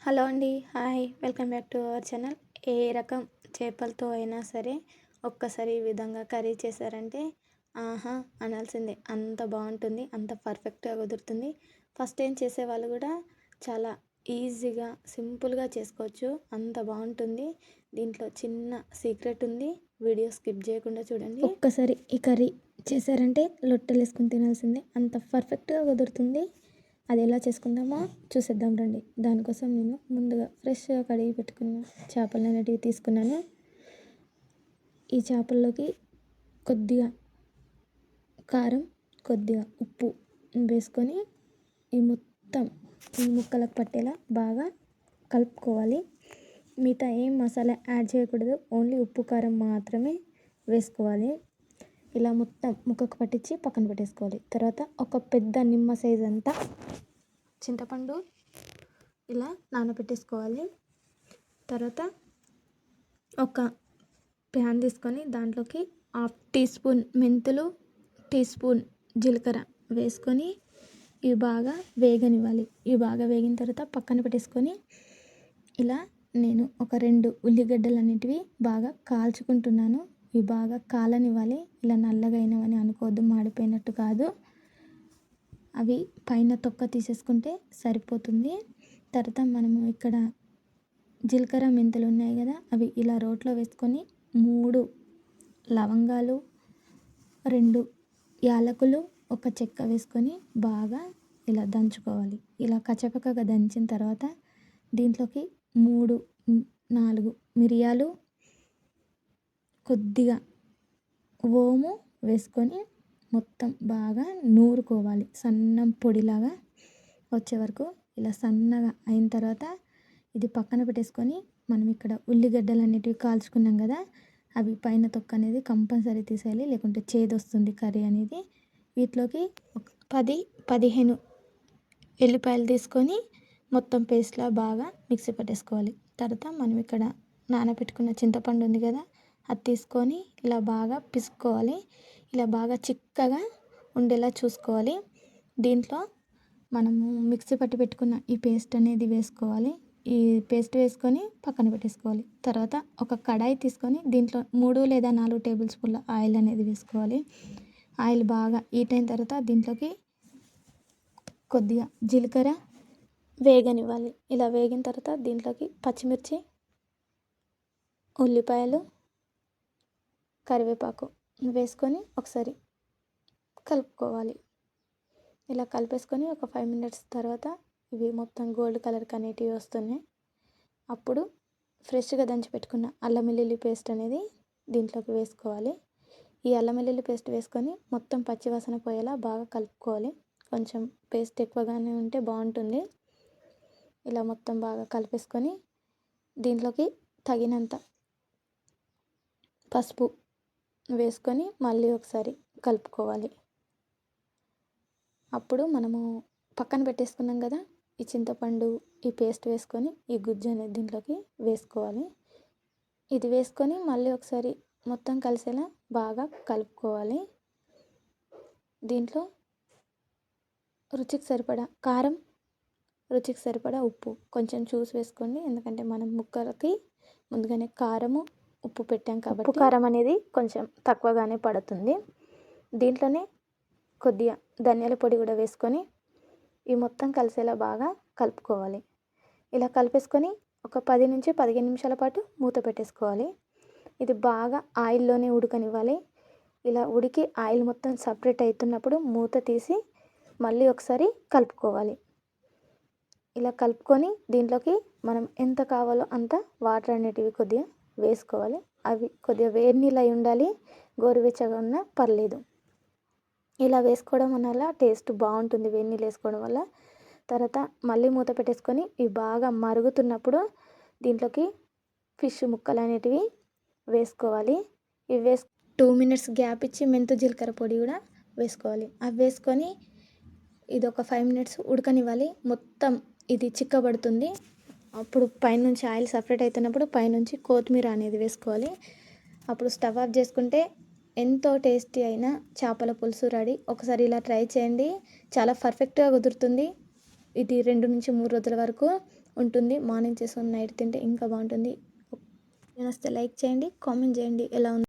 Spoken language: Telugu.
హలో అండి. Hi. Welcome back to our channel. ఏ రకం చేపలతో అయినా సరే ఒక్కసారి ఈ విధంగా కర్రీ చేశారంటే ఆహా అనాల్సిందే. అంత బాగుంటుంది, అంత పర్ఫెక్ట్గా కుదురుతుంది. ఫస్ట్ టైం చేసేవాళ్ళు కూడా చాలా ఈజీగా సింపుల్గా చేసుకోవచ్చు, అంత బాగుంటుంది. దీంట్లో చిన్న సీక్రెట్ ఉంది, వీడియో స్కిప్ చేయకుండా చూడండి. ఒక్కసారి ఈ కర్రీ చేశారంటే లొట్టలు వేసుకుని తినాల్సిందే, అంత పర్ఫెక్ట్గా కుదురుతుంది. అది ఎలా చేసుకుందామో చూసేద్దాం రండి. దానికోసం నేను ముందుగా ఫ్రెష్గా కడిగి పెట్టుకున్న చేపలు అనేటివి తీసుకున్నాను. ఈ చేపల్లోకి కొద్దిగా కారం, కొద్దిగా ఉప్పు వేసుకొని ఈ ముక్కలకు పట్టేలా బాగా కలుపుకోవాలి. మిగతా ఏం మసాలా యాడ్ చేయకూడదు, ఓన్లీ ఉప్పు కారం మాత్రమే వేసుకోవాలి. ఇలా మొత్తం ముక్కకు పట్టించి పక్కన పెట్టేసుకోవాలి. తర్వాత ఒక పెద్ద నిమ్మ సైజ్ అంతా చింతపండు ఇలా నానబెట్టేసుకోవాలి. తర్వాత ఒక ప్యాన్ తీసుకొని దాంట్లోకి 1/2 టీ స్పూన్ మెంతులు, టీ స్పూన్ జీలకర్ర వేసుకొని ఇవి బాగా వేగనివ్వాలి. ఇవి బాగా వేగిన తర్వాత పక్కన పెట్టేసుకొని ఇలా నేను ఒక 2 ఉల్లిగడ్డలు అనేటివి బాగా కాల్చుకుంటున్నాను. ఇవి బాగా కాలనివ్వాలి. ఇలా నల్లగా అయినవని అనుకోవద్దు, మాడిపోయినట్టు కాదు. అవి పైన తొక్క తీసేసుకుంటే సరిపోతుంది. తర్వాత మనము ఇక్కడ జీలకర్ర మెంతులు ఉన్నాయి కదా, అవి ఇలా రోట్లో వేసుకొని 3 లవంగాలు, 2 యాలకులు, ఒక చెక్క వేసుకొని బాగా ఇలా దంచుకోవాలి. ఇలా కచ్చపక్కగా దంచిన తర్వాత దీంట్లోకి 3-4 మిరియాలు, కొద్దిగా ఓము వేసుకొని మొత్తం బాగా నూరుకోవాలి. సన్నం పొడిలాగా వచ్చే వరకు ఇలా సన్నగా అయిన తర్వాత ఇది పక్కన పెట్టేసుకొని మనం ఇక్కడ ఉల్లిగడ్డలు అనేటివి కాల్చుకున్నాం కదా, అవి పైన తొక్క అనేది కంపల్సరీ తీసేయాలి, లేకుంటే చేదు వస్తుంది కర్రీ అనేది. వీటిలోకి ఒక 10-15 ఎల్లిపాయలు తీసుకొని మొత్తం పేస్ట్లా బాగా మిక్సీ పట్టేసుకోవాలి. తర్వాత మనం ఇక్కడ నానబెట్టుకున్న చింతపండు ఉంది కదా, అది తీసుకొని ఇలా బాగా పిసుకోవాలి. ఇలా బాగా చిక్కగా ఉండేలా చూసుకోవాలి. దీంట్లో మనము మిక్సీ పట్టి పెట్టుకున్న ఈ పేస్ట్ అనేది వేసుకోవాలి. ఈ పేస్ట్ వేసుకొని పక్కన పెట్టేసుకోవాలి. తర్వాత ఒక కడాయి తీసుకొని దీంట్లో 3 లేదా 4 టేబుల్ స్పూన్ల ఆయిల్ అనేది వేసుకోవాలి. ఆయిల్ బాగా హీట్ అయిన తర్వాత దీంట్లోకి కొద్దిగా జీలకర్ర వేగనివ్వాలి. ఇలా వేగిన తర్వాత దీంట్లోకి పచ్చిమిర్చి, ఉల్లిపాయలు, కరివేపాకు వేసుకొని ఒకసారి కలుపుకోవాలి. ఇలా కలిపేసుకొని ఒక 5 మినిట్స్ తర్వాత ఇవి మొత్తం గోల్డ్ కలర్కి అనేటివి వస్తున్నాయి. అప్పుడు ఫ్రెష్గా దంచి పెట్టుకున్న అల్లం వెల్లుల్లి పేస్ట్ అనేది దీంట్లోకి వేసుకోవాలి. ఈ అల్లం వెల్లుల్లి పేస్ట్ వేసుకొని మొత్తం పచ్చివాసన పోయేలా బాగా కలుపుకోవాలి. కొంచెం పేస్ట్ ఎక్కువగానే ఉంటే బాగుంటుంది. ఇలా మొత్తం బాగా కలిపేసుకొని దీంట్లోకి తగినంత పసుపు వేసుకొని మళ్ళీ ఒకసారి కలుపుకోవాలి. అప్పుడు మనము పక్కన పెట్టేసుకున్నాం కదా ఈ చింతపండు, ఈ పేస్ట్ వేసుకొని ఈ గుజ్జు అనేది దీంట్లోకి వేసుకోవాలి. ఇది వేసుకొని మళ్ళీ ఒకసారి మొత్తం కలిసేలా బాగా కలుపుకోవాలి. దీంట్లో రుచికి సరిపడా కారం, రుచికి సరిపడా ఉప్పు కొంచెం చూసి వేసుకోండి. ఎందుకంటే మనం ముక్కలకి ముందుగానే కారము, ఉప్పు పెట్టాం కాబట్టి ఉప్పు కారం అనేది కొంచెం తక్కువగానే పడుతుంది. దీంట్లోనే కొద్దిగా ధనియాల పొడి కూడా వేసుకొని ఈ మొత్తం కలిసేలా బాగా కలుపుకోవాలి. ఇలా కలిపేసుకొని ఒక 10-15 నిమిషాల పాటు మూత పెట్టేసుకోవాలి. ఇది బాగా ఆయిల్లోనే ఉడకనివ్వాలి. ఇలా ఉడికి ఆయిల్ మొత్తం సపరేట్ అవుతున్నప్పుడు మూత తీసి మళ్ళీ ఒకసారి కలుపుకోవాలి. ఇలా కలుపుకొని దీంట్లోకి మనం ఎంత కావాలో అంత వాటర్ అనేటివి కొద్దిగా వేసుకోవాలి. అవి కొద్దిగా వేడి నీళ్ళు అయి ఉండాలి, గోరువెచ్చగా ఉన్నా పర్లేదు. ఇలా వేసుకోవడం వల్ల టేస్ట్ బాగుంటుంది, వేడి నీళ్ళు వేసుకోవడం వల్ల. తర్వాత మళ్ళీ మూత పెట్టేసుకొని ఇవి బాగా మరుగుతున్నప్పుడు దీంట్లోకి ఫిష్ ముక్కలు అనేటివి వేసుకోవాలి. ఇవి 2 మినిట్స్ గ్యాప్ ఇచ్చి మెంతు జీలకర్ర పొడి కూడా వేసుకోవాలి. అవి వేసుకొని ఇది ఒక 5 మినిట్స్ ఉడకనివ్వాలి. మొత్తం ఇది చిక్కబడుతుంది. అప్పుడు పైనుంచి ఆయిల్ సపరేట్ అవుతున్నప్పుడు పైనుంచి కొత్తిమీర అనేది వేసుకోవాలి. అప్పుడు స్టవ్ ఆఫ్ చేసుకుంటే ఎంతో టేస్టీ అయిన చేపల పులుసు రెడీ. ఒకసారి ఇలా ట్రై చేయండి, చాలా పర్ఫెక్ట్గా కుదురుతుంది. ఇది 2-3 రోజుల వరకు ఉంటుంది. మార్నింగ్ చేసుకొని నైట్ తింటే ఇంకా బాగుంటుంది. నేను వస్తే లైక్ చేయండి, కామెంట్ చేయండి ఎలా ఉంది.